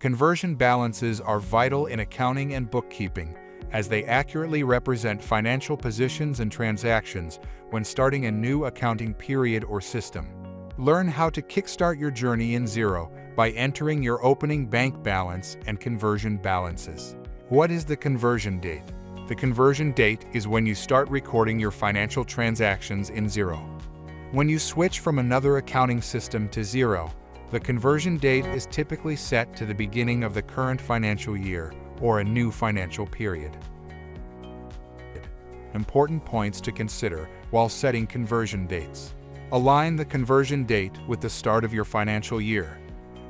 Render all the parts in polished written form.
Conversion balances are vital in accounting and bookkeeping, as they accurately represent financial positions and transactions when starting a new accounting period or system. Learn how to kickstart your journey in Xero by entering your opening bank balance and conversion balances. What is the conversion date? The conversion date is when you start recording your financial transactions in Xero. When you switch from another accounting system to Xero, the conversion date is typically set to the beginning of the current financial year or a new financial period. Important points to consider while setting conversion dates. Align the conversion date with the start of your financial year.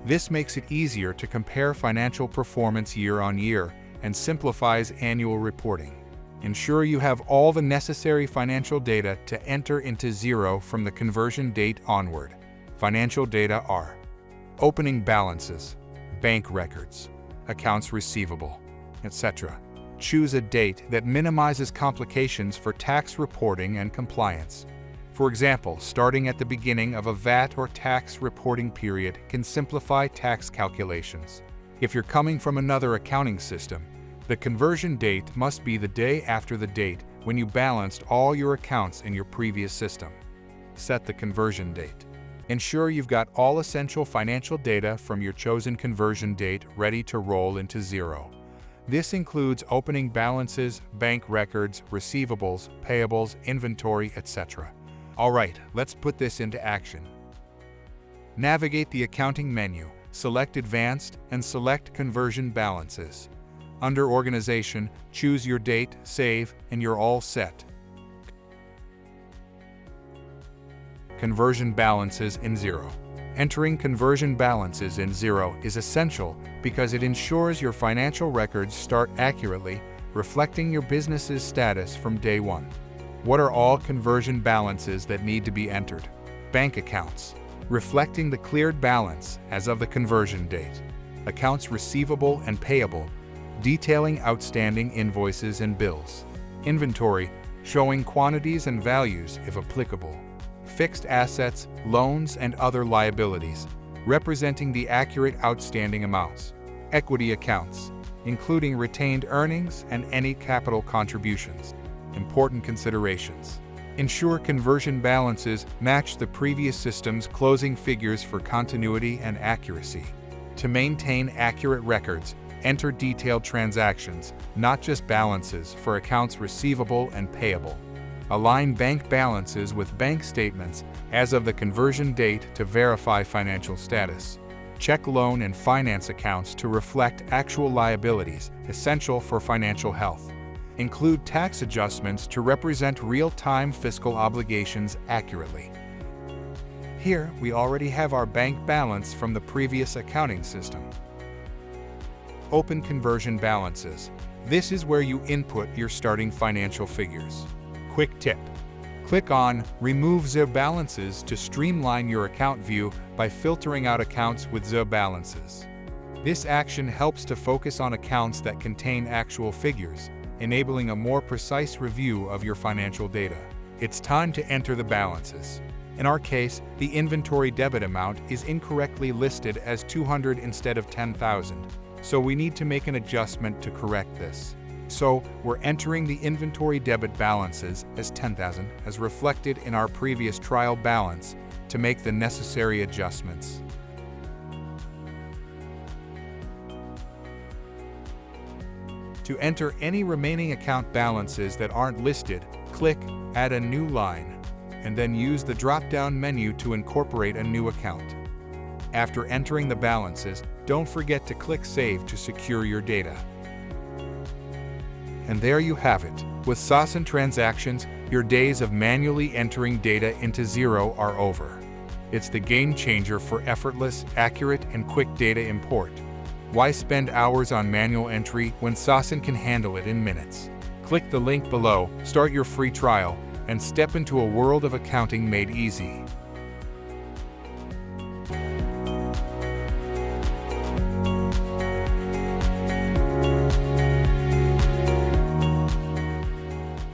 This makes it easier to compare financial performance year on year and simplifies annual reporting. Ensure you have all the necessary financial data to enter into Xero from the conversion date onward. Financial data are opening balances, bank records, accounts receivable, etc. Choose a date that minimizes complications for tax reporting and compliance. For example, starting at the beginning of a VAT or tax reporting period can simplify tax calculations. If you're coming from another accounting system, the conversion date must be the day after the date when you balanced all your accounts in your previous system. Set the conversion date. Ensure you've got all essential financial data from your chosen conversion date ready to roll into Xero. This includes opening balances, bank records, receivables, payables, inventory, etc. Alright, let's put this into action. Navigate the accounting menu, select Advanced, and select Conversion Balances. Under Organization, choose your date, save, and you're all set. Conversion balances in Xero. Entering conversion balances in Xero is essential because it ensures your financial records start accurately, reflecting your business's status from day one. What are all conversion balances that need to be entered? Bank accounts, reflecting the cleared balance as of the conversion date. Accounts receivable and payable, detailing outstanding invoices and bills. Inventory, showing quantities and values if applicable. Fixed assets, loans, and other liabilities, representing the accurate outstanding amounts. Equity accounts, including retained earnings and any capital contributions. Important considerations. Ensure conversion balances match the previous system's closing figures for continuity and accuracy. To maintain accurate records, enter detailed transactions, not just balances, for accounts receivable and payable. Align bank balances with bank statements as of the conversion date to verify financial status. Check loan and finance accounts to reflect actual liabilities, essential for financial health. Include tax adjustments to represent real-time fiscal obligations accurately. Here, we already have our bank balance from the previous accounting system. Open conversion balances. This is where you input your starting financial figures. Quick tip. Click on Remove Xero Balances to streamline your account view by filtering out accounts with Xero balances. This action helps to focus on accounts that contain actual figures, enabling a more precise review of your financial data. It's time to enter the balances. In our case, the inventory debit amount is incorrectly listed as 200 instead of 10,000, so we need to make an adjustment to correct this. So, we're entering the inventory debit balances as 10,000 as reflected in our previous trial balance to make the necessary adjustments. To enter any remaining account balances that aren't listed, click Add a New Line, and then use the drop-down menu to incorporate a new account. After entering the balances, don't forget to click Save to secure your data. And there you have it. With SaasAnt Transactions, your days of manually entering data into Xero are over. It's the game changer for effortless, accurate, and quick data import. Why spend hours on manual entry when SaasAnt can handle it in minutes? Click the link below, start your free trial, and step into a world of accounting made easy.